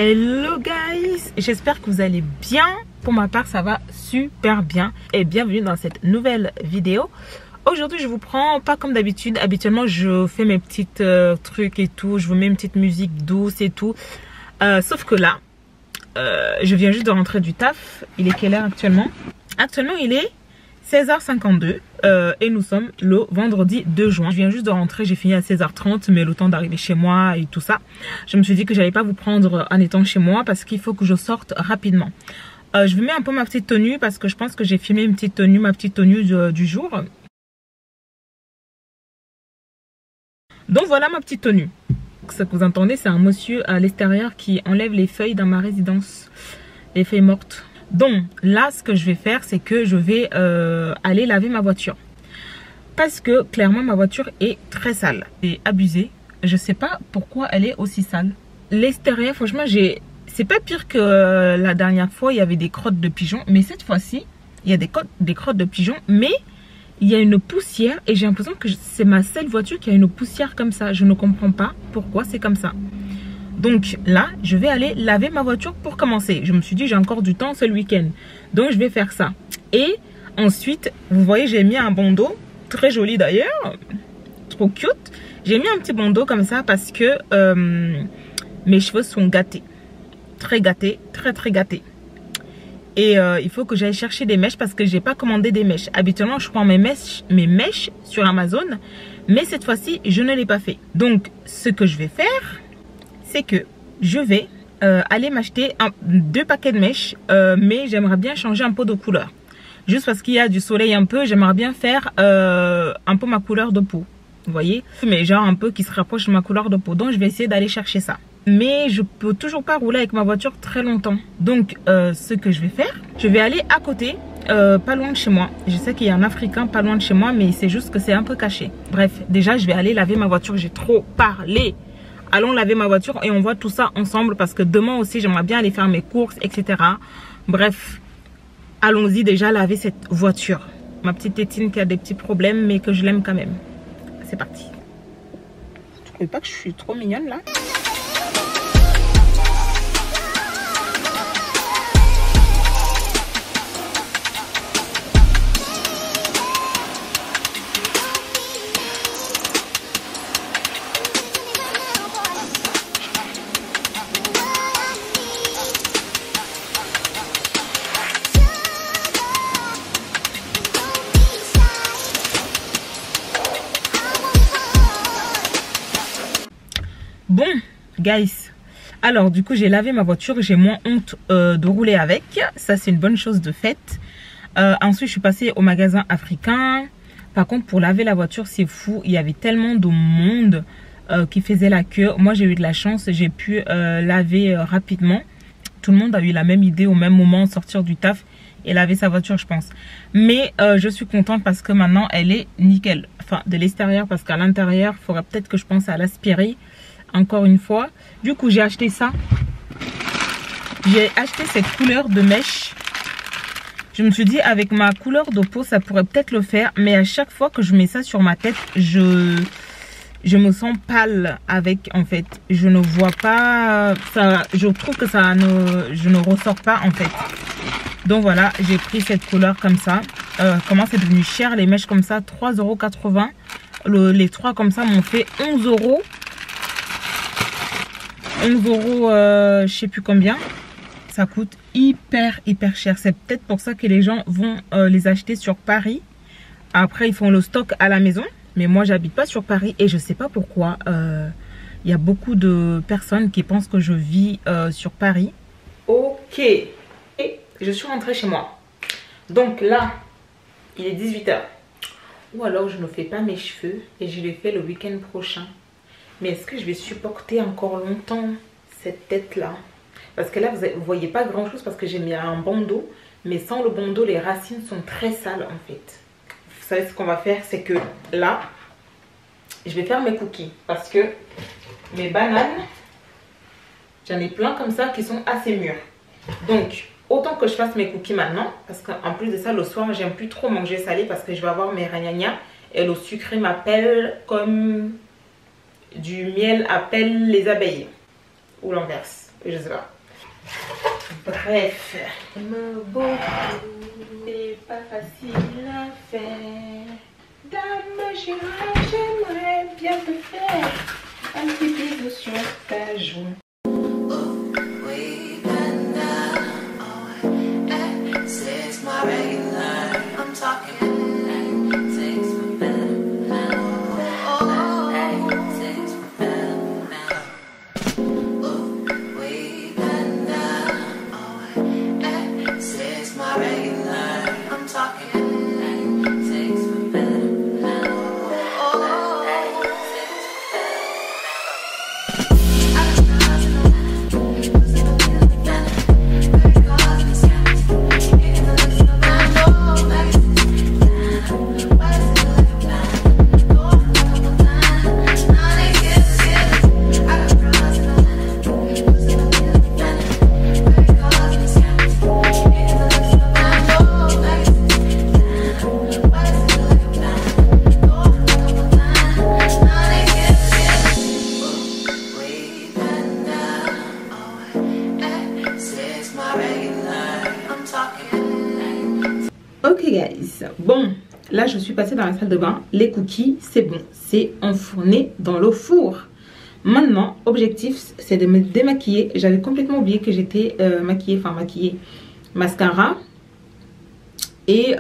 Hello guys, j'espère que vous allez bien. Pour ma part ça va super bien et bienvenue dans cette nouvelle vidéo. Aujourd'hui je vous prends pas comme d'habitude. Habituellement je fais mes petites trucs et tout, je vous mets une petite musique douce et tout, sauf que là je viens juste de rentrer du taf. Il est quelle heure actuellement? Actuellement il est 16h52 et nous sommes le vendredi 2 juin. Je viens juste de rentrer, j'ai fini à 16h30, mais le temps d'arriver chez moi et tout ça, je me suis dit que j'allais pas vous prendre en étant chez moi parce qu'il faut que je sorte rapidement. Je vous mets un peu ma petite tenue parce que je pense que j'ai filmé une petite tenue, ma petite tenue du jour. Donc voilà ma petite tenue. Ce que vous entendez, c'est un monsieur à l'extérieur qui enlève les feuilles dans ma résidence, les feuilles mortes. Donc là ce que je vais faire, c'est que je vais aller laver ma voiture parce que clairement ma voiture est très sale et abusée. Je sais pas pourquoi elle est aussi sale. L'extérieur franchement c'est pas pire que la dernière fois, il y avait des crottes de pigeons, mais cette fois-ci il y a des crottes de pigeons, mais il y a une poussière et j'ai l'impression que c'est ma seule voiture qui a une poussière comme ça. Je ne comprends pas pourquoi c'est comme ça. Donc là, je vais aller laver ma voiture pour commencer. Je me suis dit, j'ai encore du temps ce week-end. Donc je vais faire ça. Et ensuite, vous voyez, j'ai mis un bandeau. Très joli d'ailleurs. Trop cute. J'ai mis un petit bandeau comme ça parce que mes cheveux sont gâtés. Très gâtés. Très très gâtés. Et il faut que j'aille chercher des mèches parce que j'ai pas commandé des mèches. Habituellement, je prends mes mèches sur Amazon. Mais cette fois-ci, je ne l'ai pas fait. Donc, ce que je vais faire, c'est que je vais aller m'acheter 2 paquets de mèches, mais j'aimerais bien changer un peu de couleur. Juste parce qu'il y a du soleil un peu, j'aimerais bien faire un peu ma couleur de peau. Vous voyez? Mais genre un peu qui se rapproche de ma couleur de peau. Donc je vais essayer d'aller chercher ça. Mais je peux toujours pas rouler avec ma voiture très longtemps. Donc ce que je vais faire, je vais aller à côté, pas loin de chez moi. Je sais qu'il y a un Africain pas loin de chez moi, mais c'est juste que c'est un peu caché. Bref, déjà je vais aller laver ma voiture. J'ai trop parlé. Allons laver ma voiture et on voit tout ça ensemble parce que demain aussi j'aimerais bien aller faire mes courses, etc. Bref, allons-y déjà laver cette voiture. Ma petite tétine qui a des petits problèmes mais que je l'aime quand même. C'est parti. Tu trouves pas que je suis trop mignonne là? Bon, guys, alors du coup j'ai lavé ma voiture, j'ai moins honte de rouler avec. Ça c'est une bonne chose de fait. Ensuite je suis passée au magasin africain. Par contre pour laver la voiture c'est fou, il y avait tellement de monde qui faisait la queue. Moi j'ai eu de la chance, j'ai pu laver rapidement. Tout le monde a eu la même idée au même moment, sortir du taf et laver sa voiture je pense. Mais je suis contente parce que maintenant elle est nickel. Enfin de l'extérieur, parce qu'à l'intérieur il faudrait peut-être que je pense à l'aspirer. Encore une fois, du coup j'ai acheté ça. J'ai acheté cette couleur de mèche. Je me suis dit avec ma couleur de peau ça pourrait peut-être le faire, mais à chaque fois que je mets ça sur ma tête, je me sens pâle avec, en fait. Je ne vois pas ça, je trouve que ça je ne ressors pas en fait. Donc voilà, j'ai pris cette couleur comme ça. Comment c'est devenu cher les mèches comme ça, 3,80 €. Les 3 comme ça m'ont fait 11 €. 11 €, je sais plus combien. Ça coûte hyper cher. C'est peut-être pour ça que les gens vont les acheter sur Paris. Après ils font le stock à la maison. Mais moi j'habite pas sur Paris et je sais pas pourquoi. Il y a beaucoup de personnes qui pensent que je vis sur Paris. Ok. Et je suis rentrée chez moi. Donc là, il est 18 h. Ou alors je ne fais pas mes cheveux et je les fais le week-end prochain. Mais est-ce que je vais supporter encore longtemps cette tête-là? Parce que là, vous ne voyez pas grand-chose parce que j'ai mis un bandeau. Mais sans le bandeau, les racines sont très sales en fait. Vous savez ce qu'on va faire? C'est que là, je vais faire mes cookies. Parce que mes bananes, j'en ai plein comme ça qui sont assez mûres. Donc, autant que je fasse mes cookies maintenant. Parce qu'en plus de ça, le soir, j'aime plus trop manger salé parce que je vais avoir mes ragnagnas. Et le sucré m'appelle comme... du miel appelle les abeilles ou l'inverse. Je sais pas. Bref, me beau, c'est pas facile à faire. Dame, j'aimerais bien te faire un petit bisou sur ta joue. Ok guys, bon, là je suis passée dans la salle de bain. Les cookies, c'est bon, c'est enfourné dans le four. Maintenant, objectif, c'est de me démaquiller. J'avais complètement oublié que j'étais maquillée, mascara et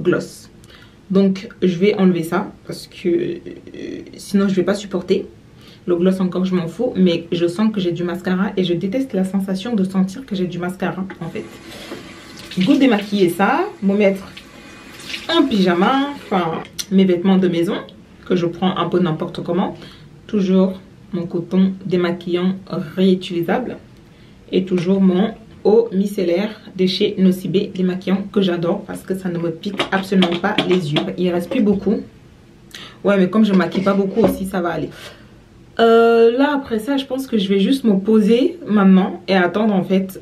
gloss. Donc je vais enlever ça parce que sinon je vais pas supporter. Le gloss encore je m'en fous, mais je sens que j'ai du mascara et je déteste la sensation de sentir que j'ai du mascara en fait. Goût démaquiller ça, me mettre en pyjama, enfin mes vêtements de maison que je prends un peu n'importe comment. Toujours mon coton démaquillant réutilisable et toujours mon eau micellaire de chez Nocibé démaquillant que j'adore parce que ça ne me pique absolument pas les yeux. Il reste plus beaucoup. Ouais, mais comme je maquille pas beaucoup aussi, ça va aller. Là après ça je pense que je vais juste me poser maintenant et attendre en fait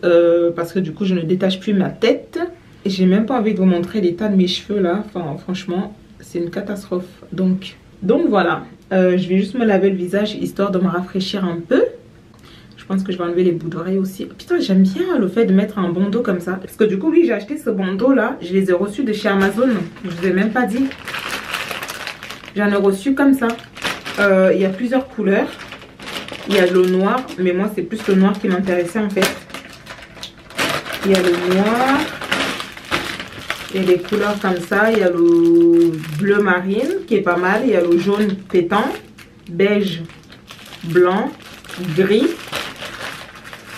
parce que du coup je ne détache plus ma tête. J'ai même pas envie de vous montrer l'état de mes cheveux là, enfin franchement c'est une catastrophe. Donc voilà, je vais juste me laver le visage histoire de me rafraîchir un peu. Je pense que je vais enlever les bouts d'oreilles aussi. Putain, j'aime bien le fait de mettre un bandeau comme ça parce que du coup oui, j'ai acheté ce bandeau là, je les ai reçus de chez Amazon, je vous ai même pas dit. J'en ai reçu comme ça. Il y a plusieurs couleurs. Il y a le noir, mais moi c'est plus le noir qui m'intéressait en fait. Il y a le noir. Il y a des couleurs comme ça. Il y a le bleu marine qui est pas mal. Il y a le jaune pétant, beige, blanc, gris.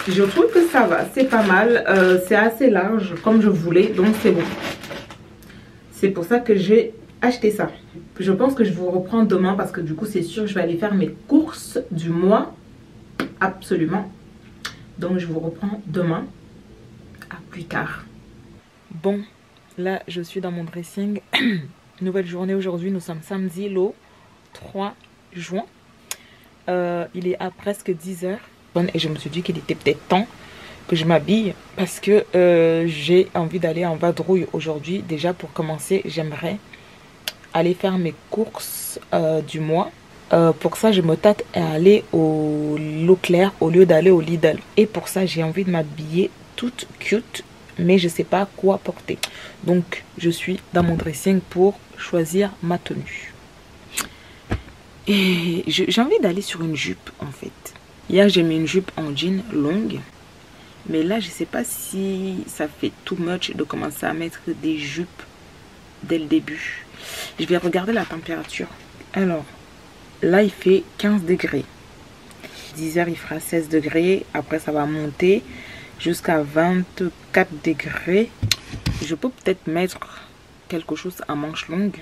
Je trouve que ça va, c'est pas mal. C'est assez large comme je voulais, donc c'est bon. C'est pour ça que j'ai acheté ça. Je pense que je vous reprends demain parce que du coup c'est sûr je vais aller faire mes courses du mois. Absolument. Donc je vous reprends demain. À plus tard. Bon, là je suis dans mon dressing. Nouvelle journée aujourd'hui. Nous sommes samedi le 3 juin. Il est à presque 10 h. Et je me suis dit qu'il était peut-être temps que je m'habille parce que j'ai envie d'aller en vadrouille aujourd'hui. Déjà pour commencer j'aimerais aller faire mes courses du mois. Pour ça je me tâte à aller au Leclerc au lieu d'aller au Lidl. Et pour ça j'ai envie de m'habiller toute cute, mais je sais pas quoi porter. Donc je suis dans mon dressing pour choisir ma tenue. Et j'ai envie d'aller sur une jupe en fait. Hier j'ai mis une jupe en jean longue, mais là je sais pas si ça fait too much de commencer à mettre des jupes dès le début. Je vais regarder la température. Alors, là il fait 15 degrés. 10 h il fera 16 degrés. Après ça va monter jusqu'à 24 degrés. Je peux peut-être mettre quelque chose à manches longues.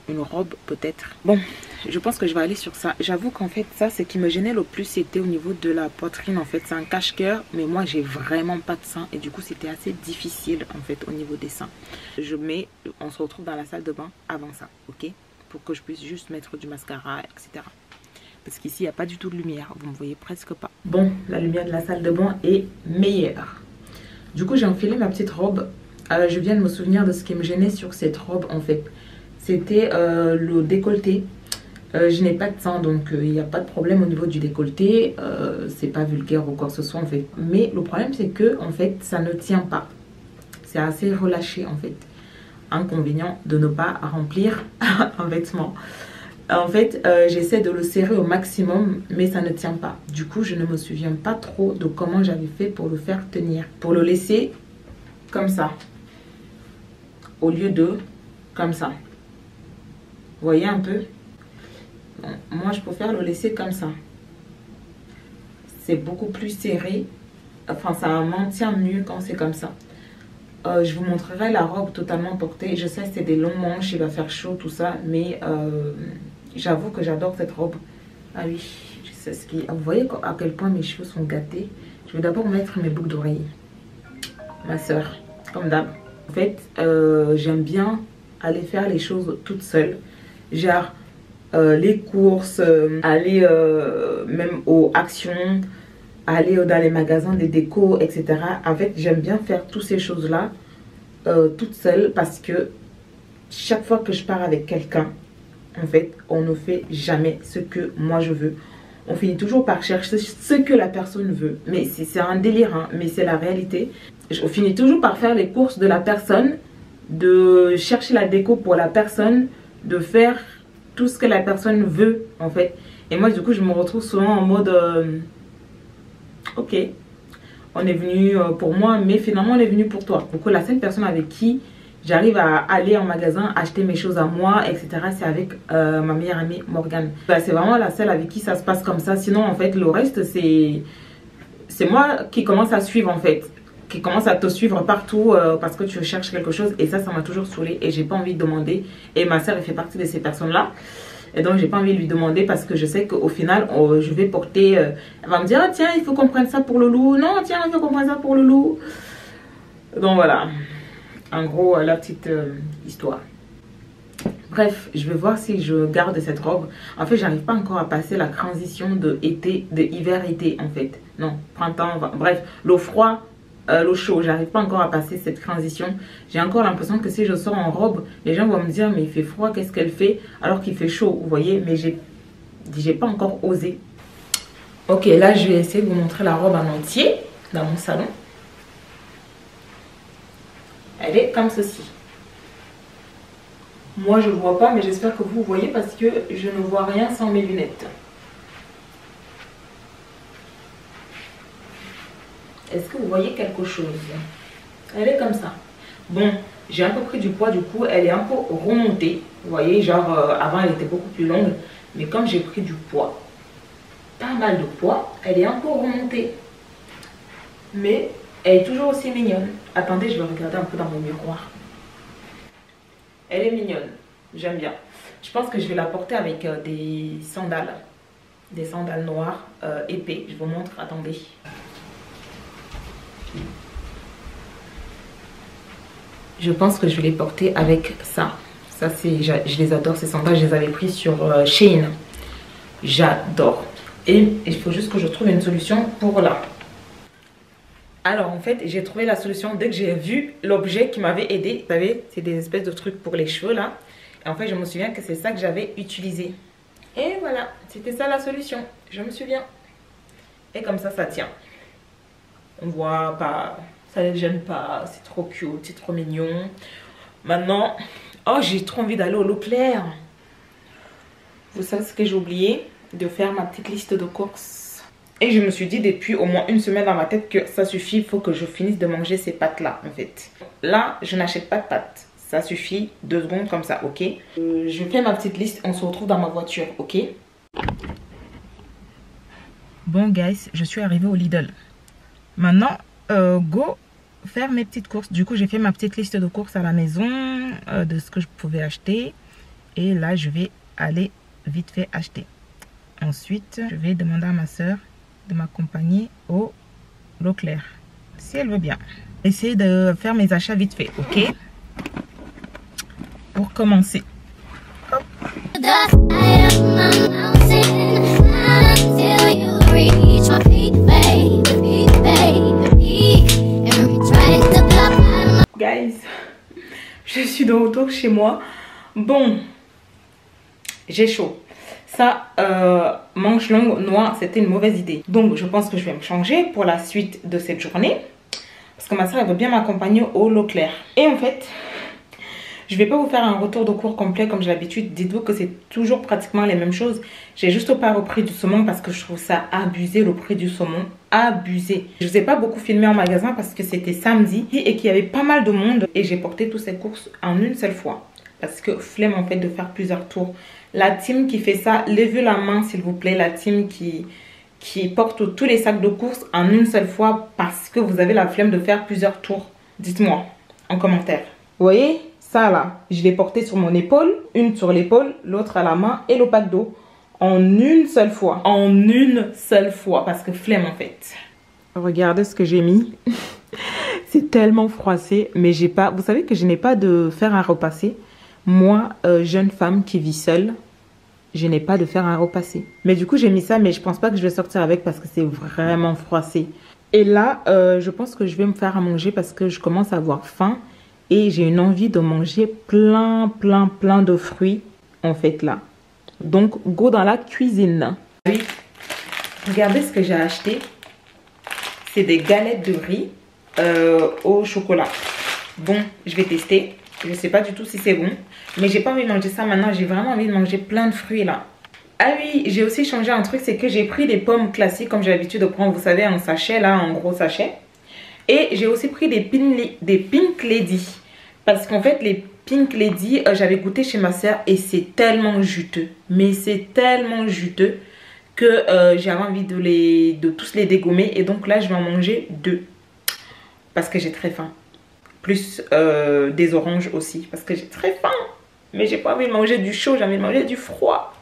Une robe peut-être. Bon, je pense que je vais aller sur ça. J'avoue qu'en fait ça, ce qui me gênait le plus c'était au niveau de la poitrine. En fait c'est un cache-cœur, mais moi j'ai vraiment pas de sein. Et du coup c'était assez difficile en fait au niveau des seins. On se retrouve dans la salle de bain avant ça, ok? Pour que je puisse juste mettre du mascara, etc. Parce qu'ici il n'y a pas du tout de lumière. Vous me voyez presque pas. Bon, la lumière de la salle de bain est meilleure. Du coup j'ai enfilé ma petite robe. Je viens de me souvenir de ce qui me gênait sur cette robe en fait. C'était le décolleté. Je n'ai pas de sein, donc il n'y a pas de problème au niveau du décolleté. C'est pas vulgaire ou quoi que ce soit en fait. Mais le problème c'est que en fait ça ne tient pas. C'est assez relâché en fait. Inconvénient de ne pas remplir un vêtement. En fait, j'essaie de le serrer au maximum, mais ça ne tient pas. Du coup, je ne me souviens pas trop de comment j'avais fait pour le faire tenir. Pour le laisser comme ça, au lieu de comme ça. Vous voyez un peu? Bon, moi, je préfère le laisser comme ça. C'est beaucoup plus serré. Enfin, ça maintient mieux quand c'est comme ça. Je vous montrerai la robe totalement portée. Je sais que c'est des longs manches, il va faire chaud, tout ça. Mais j'avoue que j'adore cette robe. Ah oui, je sais ce qui... Vous voyez à quel point mes cheveux sont gâtés. Je vais d'abord mettre mes boucles d'oreilles. Ma soeur, comme d'hab. En fait, j'aime bien aller faire les choses toute seule. Genre, les courses, aller même aux actions, aller dans les magasins des décos, etc. En fait, j'aime bien faire toutes ces choses-là toute seule parce que chaque fois que je pars avec quelqu'un, en fait, on ne fait jamais ce que moi je veux. On finit toujours par chercher ce que la personne veut. Mais c'est un délire, hein, mais c'est la réalité. On finit toujours par faire les courses de la personne, de chercher la déco pour la personne, de faire tout ce que la personne veut, en fait. Et moi, du coup, je me retrouve souvent en mode... ok, on est venu pour moi, mais finalement, on est venu pour toi. Donc, la seule personne avec qui j'arrive à aller en magasin, acheter mes choses à moi, etc. c'est avec ma meilleure amie Morgane. C'est vraiment la seule avec qui ça se passe comme ça. Sinon, en fait, le reste, c'est moi qui commence à suivre, en fait. Qui commence à te suivre partout parce que tu cherches quelque chose. Et ça m'a toujours saoulée et j'ai pas envie de demander. Et ma soeur, elle fait partie de ces personnes-là. Et donc, j'ai pas envie de lui demander parce que je sais qu'au final, je vais porter... elle va me dire, ah, tiens, il faut qu'on prenne ça pour le loup. Non, tiens, il faut qu'on prenne ça pour le loup. Donc, voilà. En gros, la petite histoire. Bref, je vais voir si je garde cette robe. En fait, j'arrive pas encore à passer la transition de hiver-été, en fait. Non, printemps, bref, l'eau froid, l'eau chaud. J'arrive pas encore à passer cette transition. J'ai encore l'impression que si je sors en robe, les gens vont me dire, mais il fait froid, qu'est-ce qu'elle fait? Alors qu'il fait chaud, vous voyez. Mais j'ai pas encore osé. Ok, là, je vais essayer de vous montrer la robe en entier dans mon salon. Elle est comme ceci. Moi, je ne vois pas, mais j'espère que vous voyez parce que je ne vois rien sans mes lunettes. Est-ce que vous voyez quelque chose? Elle est comme ça. Bon, j'ai un peu pris du poids, du coup, elle est un peu remontée. Vous voyez, genre, avant, elle était beaucoup plus longue. Mais comme j'ai pris du poids, pas mal de poids, elle est un peu remontée. Mais... elle est toujours aussi mignonne. Attendez, je vais regarder un peu dans mon miroir. Elle est mignonne. J'aime bien. Je pense que je vais la porter avec des sandales. Des sandales noires, épais. Je vous montre. Attendez. Je pense que je vais les porter avec ça. Ça, c'est... je les adore, ces sandales. Je les avais pris sur Shein. J'adore. Et il faut juste que je trouve une solution pour là. Alors en fait, j'ai trouvé la solution dès que j'ai vu l'objet qui m'avait aidé. Vous savez, c'est des espèces de trucs pour les cheveux là. Et en fait, je me souviens que c'est ça que j'avais utilisé. Et voilà, c'était ça la solution. Je me souviens. Et comme ça tient. On voit pas, ça ne gêne pas. C'est trop cute, c'est trop mignon. Maintenant, oh, j'ai trop envie d'aller au Leclerc. Vous savez ce que j'ai oublié? De faire ma petite liste de courses. Et je me suis dit depuis au moins une semaine dans ma tête que ça suffit, il faut que je finisse de manger ces pâtes-là en fait. Là, je n'achète pas de pâtes. Ça suffit, 2 secondes comme ça, ok? Je fais ma petite liste, on se retrouve dans ma voiture, ok? Bon guys, je suis arrivée au Lidl. Maintenant, go faire mes petites courses. Du coup, j'ai fait ma petite liste de courses à la maison, de ce que je pouvais acheter. Et là, je vais aller vite fait acheter. Ensuite, je vais demander à ma soeur de m'accompagner au Leclerc, si elle veut bien. Essayer de faire mes achats vite fait, ok? Pour commencer. Hop. Guys, je suis de retour chez moi. Bon, j'ai chaud. ça, manche longue noire, c'était une mauvaise idée. Donc, je pense que je vais me changer pour la suite de cette journée. Parce que ma soeur, elle veut bien m'accompagner au Leclerc. Et en fait, je vais pas vous faire un retour de cours complet comme j'ai l'habitude. Dites-vous que c'est toujours pratiquement les mêmes choses. J'ai juste pas repris du saumon parce que je trouve ça abusé, le prix du saumon. Abusé. Je vous ai pas beaucoup filmé en magasin parce que c'était samedi et qu'il y avait pas mal de monde. Et j'ai porté toutes ces courses en une seule fois. Parce que flemme en fait de faire plusieurs tours. La team qui fait ça, levez la main s'il vous plaît. La team qui porte tous les sacs de courses en une seule fois parce que vous avez la flemme de faire plusieurs tours. Dites-moi en commentaire. Vous voyez? Ça là, je l'ai porté sur mon épaule, une sur l'épaule, l'autre à la main et le pack d'eau. En une seule fois. En une seule fois, parce que flemme en fait. Regardez ce que j'ai mis. C'est tellement froissé, mais j'ai pas... Vous savez que je n'ai pas de fer à repasser. Moi, jeune femme qui vit seule, je n'ai pas de fer à repasser. Mais du coup, j'ai mis ça, mais je pense pas que je vais sortir avec parce que c'est vraiment froissé. Et là, je pense que je vais me faire à manger parce que je commence à avoir faim. Et j'ai une envie de manger plein de fruits, en fait, là. Donc, go dans la cuisine. Oui, regardez ce que j'ai acheté. C'est des galettes de riz au chocolat. Bon, je vais tester. Je ne sais pas du tout si c'est bon. Mais j'ai pas envie de manger ça maintenant. J'ai vraiment envie de manger plein de fruits, là. Ah oui, j'ai aussi changé un truc. C'est que j'ai pris des pommes classiques, comme j'ai l'habitude de prendre, vous savez, en sachet, là, en gros sachet. Et j'ai aussi pris des Pink Lady. Parce qu'en fait, les Pink Lady, j'avais goûté chez ma soeur et c'est tellement juteux. Mais c'est tellement juteux que j'avais envie de tous les dégommer. Et donc là, je vais en manger 2. Parce que j'ai très faim. Plus des oranges aussi. Parce que j'ai très faim. Mais j'ai pas envie de manger du chaud, j'ai envie de manger du froid.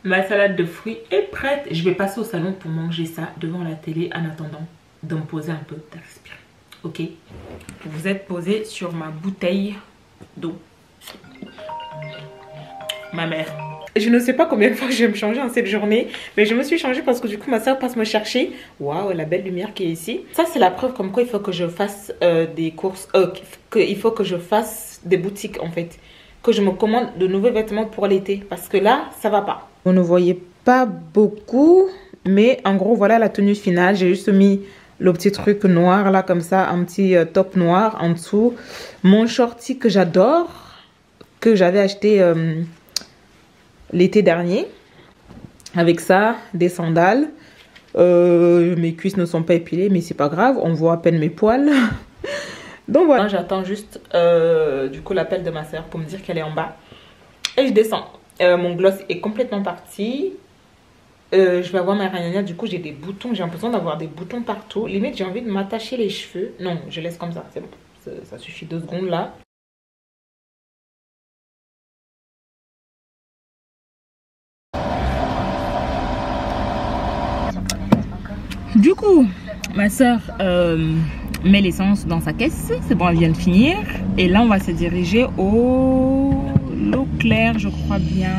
Ma salade de fruits est prête. Je vais passer au salon pour manger ça devant la télé en attendant de me poser un peu, de respirer. Ok. Vous êtes posé sur ma bouteille d'eau. Ma mère. Je ne sais pas combien de fois je vais me changer en cette journée. Mais je me suis changée parce que du coup ma soeur passe me chercher. Waouh, la belle lumière qui est ici. Ça c'est la preuve comme quoi il faut que je fasse des courses. Il faut que je fasse des boutiques en fait. Que je me commande de nouveaux vêtements pour l'été. Parce que là, ça va pas. Vous ne voyez pas beaucoup, mais en gros, voilà la tenue finale. J'ai juste mis le petit truc noir là, comme ça, un petit top noir en dessous. Mon shorty que j'adore, que j'avais acheté l'été dernier. Avec ça, des sandales. Mes cuisses ne sont pas épilées, mais c'est pas grave, on voit à peine mes poils. Donc voilà. J'attends juste du coup l'appel de ma soeur pour me dire qu'elle est en bas. Et je descends. Mon gloss est complètement parti. Je vais avoir ma ragnagna. Du coup, j'ai des boutons. J'ai l'impression d'avoir des boutons partout. Limite, j'ai envie de m'attacher les cheveux. Non, je laisse comme ça. C'est bon. Ça suffit 2 secondes là. Du coup, ma soeur met l'essence dans sa caisse. C'est bon, elle vient de finir. Et là, on va se diriger au Leclerc, je crois bien.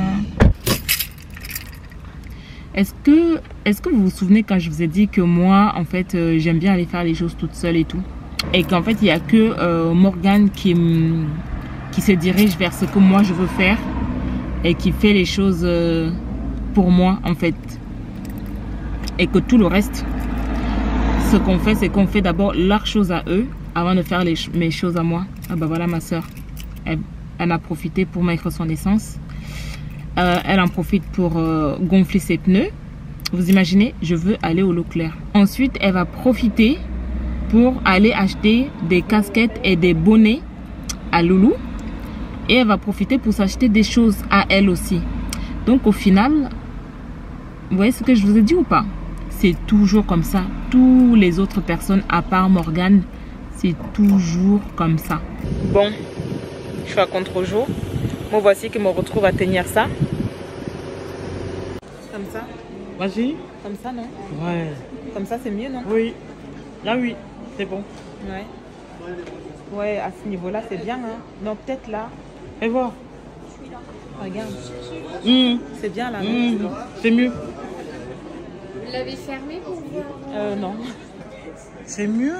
Est-ce que vous vous souvenez quand je vous ai dit que moi, en fait, j'aime bien aller faire les choses toute seule et tout. Et qu'en fait, il n'y a que Morgane qui se dirige vers ce que moi, je veux faire. Et qui fait les choses pour moi, en fait. Et que tout le reste, ce qu'on fait, c'est qu'on fait d'abord leurs choses à eux avant de faire mes choses à moi. Ah bah voilà ma soeur. Elle a profité pour mettre son essence. Elle en profite pour gonfler ses pneus. Vous imaginez, je veux aller au Leclerc. Ensuite, elle va profiter pour aller acheter des casquettes et des bonnets à Loulou. Et elle va profiter pour s'acheter des choses à elle aussi. Donc au final, vous voyez ce que je vous ai dit ou pas? C'est toujours comme ça. Toutes les autres personnes, à part Morgane, c'est toujours comme ça. Bon, je suis à contre-jour. Moi, voici que me retrouve à tenir ça. Comme ça. Vas-y. Comme ça, non? Ouais. Comme ça, c'est mieux, non? Oui. Là, oui. C'est bon. Ouais. Ouais, à ce niveau-là, c'est bien, hein. Non, peut-être là. Et voir. Regarde. C'est bien, là, C'est mieux. Vous l'avez fermé pour voir? Non. C'est mieux.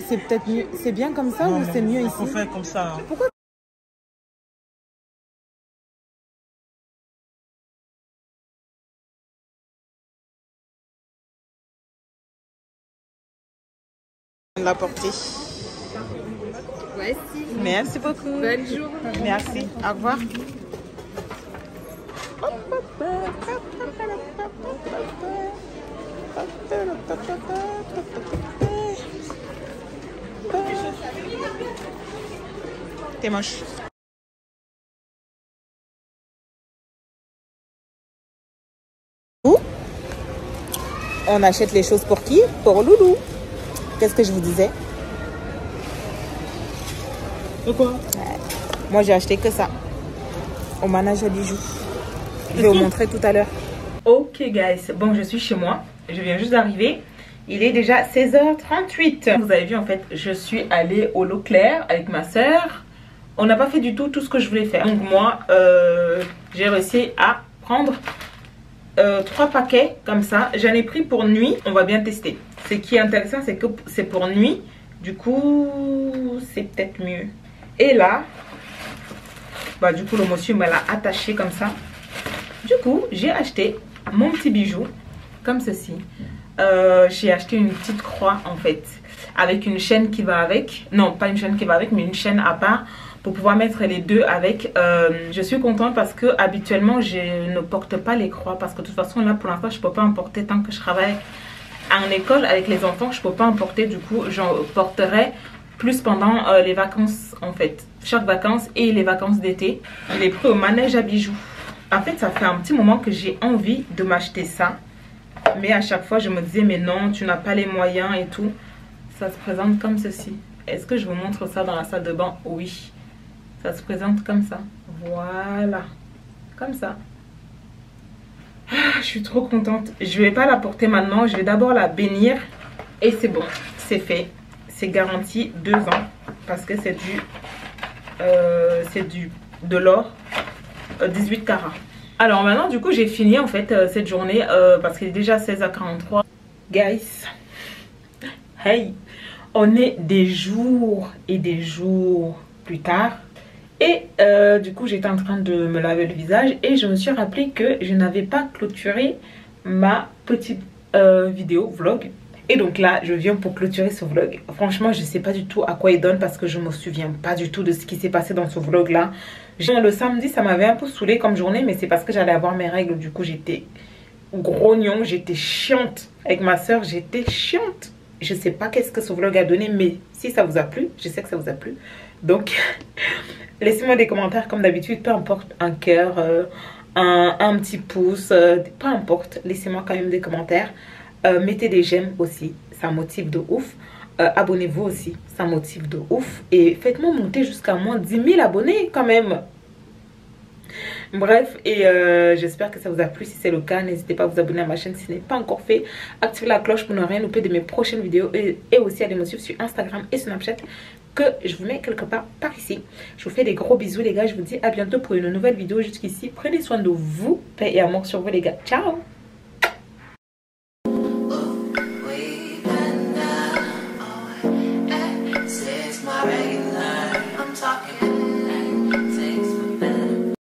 C'est peut-être mieux. C'est bien comme ça Non, ou non, c'est mieux il ici? faut faire comme ça. Pourquoi? La portée. Voici. Merci beaucoup. Bonne journée. Merci. Au revoir. T'es moche. On achète les choses pour qui? Pour Loulou. Qu'est-ce que je vous disais? Pourquoi? Moi, j'ai acheté que ça. Au manège à bijoux. Je vais vous montrer tout à l'heure. Ok, guys. Bon, je suis chez moi. Je viens juste d'arriver. Il est déjà 16h38. Vous avez vu, en fait, je suis allée au Leclerc avec ma soeur. On n'a pas fait du tout ce que je voulais faire. Donc, moi, j'ai réussi à prendre 3 paquets comme ça. J'en ai pris pour nuit. On va bien tester. Ce qui est intéressant, c'est que c'est pour nuit. Du coup, c'est peut-être mieux. Et là, bah, du coup, le monsieur me l'a attaché comme ça. Du coup, j'ai acheté mon petit bijou comme ceci. J'ai acheté une petite croix en fait, avec une chaîne qui va avec. Non, pas une chaîne qui va avec, mais une chaîne à part pour pouvoir mettre les deux avec. Je suis contente parce que habituellement, je ne porte pas les croix parce que de toute façon, là pour l'instant, je ne peux pas en porter tant que je travaille en école avec les enfants. Je ne peux pas en porter, du coup, j'en porterai plus pendant les vacances en fait. Chaque vacances et les vacances d'été. Je l'ai pris au manège à bijoux. En fait, ça fait un petit moment que j'ai envie de m'acheter ça. Mais à chaque fois, je me disais, mais non, tu n'as pas les moyens et tout. Ça se présente comme ceci. Est-ce que je vous montre ça dans la salle de bain? Oui. Ça se présente comme ça. Voilà. Comme ça. Ah, je suis trop contente. Je ne vais pas la porter maintenant. Je vais d'abord la bénir. Et c'est bon. C'est fait. C'est garanti 2 ans. Parce que c'est de l'or 18 carats. Alors maintenant du coup j'ai fini en fait cette journée parce qu'il est déjà 16h43. Guys, hey, on est des jours et des jours plus tard. Et du coup j'étais en train de me laver le visage et je me suis rappelé que je n'avais pas clôturé ma petite vidéo vlog. Et donc là, je viens pour clôturer ce vlog. Franchement, je ne sais pas du tout à quoi il donne parce que je ne me souviens pas du tout de ce qui s'est passé dans ce vlog-là. Le samedi, ça m'avait un peu saoulé comme journée, mais c'est parce que j'allais avoir mes règles. Du coup, j'étais grognon, j'étais chiante. Avec ma soeur, j'étais chiante. Je ne sais pas qu'est-ce que ce vlog a donné, mais si ça vous a plu, je sais que ça vous a plu. Donc, laissez-moi des commentaires comme d'habitude, peu importe, un cœur, un petit pouce, peu importe. Laissez-moi quand même des commentaires. Mettez des j'aime aussi, ça motive de ouf. Abonnez-vous aussi, ça motive de ouf. Et faites-moi monter jusqu'à moins 10 000 abonnés quand même. Bref, et j'espère que ça vous a plu. Si c'est le cas, n'hésitez pas à vous abonner à ma chaîne si ce n'est pas encore fait. Activez la cloche pour ne rien louper de mes prochaines vidéos. Et aussi allez me suivre sur Instagram et Snapchat, que je vous mets quelque part par ici. Je vous fais des gros bisous les gars. Je vous dis à bientôt pour une nouvelle vidéo. Jusqu'ici, prenez soin de vous. Paix et amour sur vous les gars. Ciao.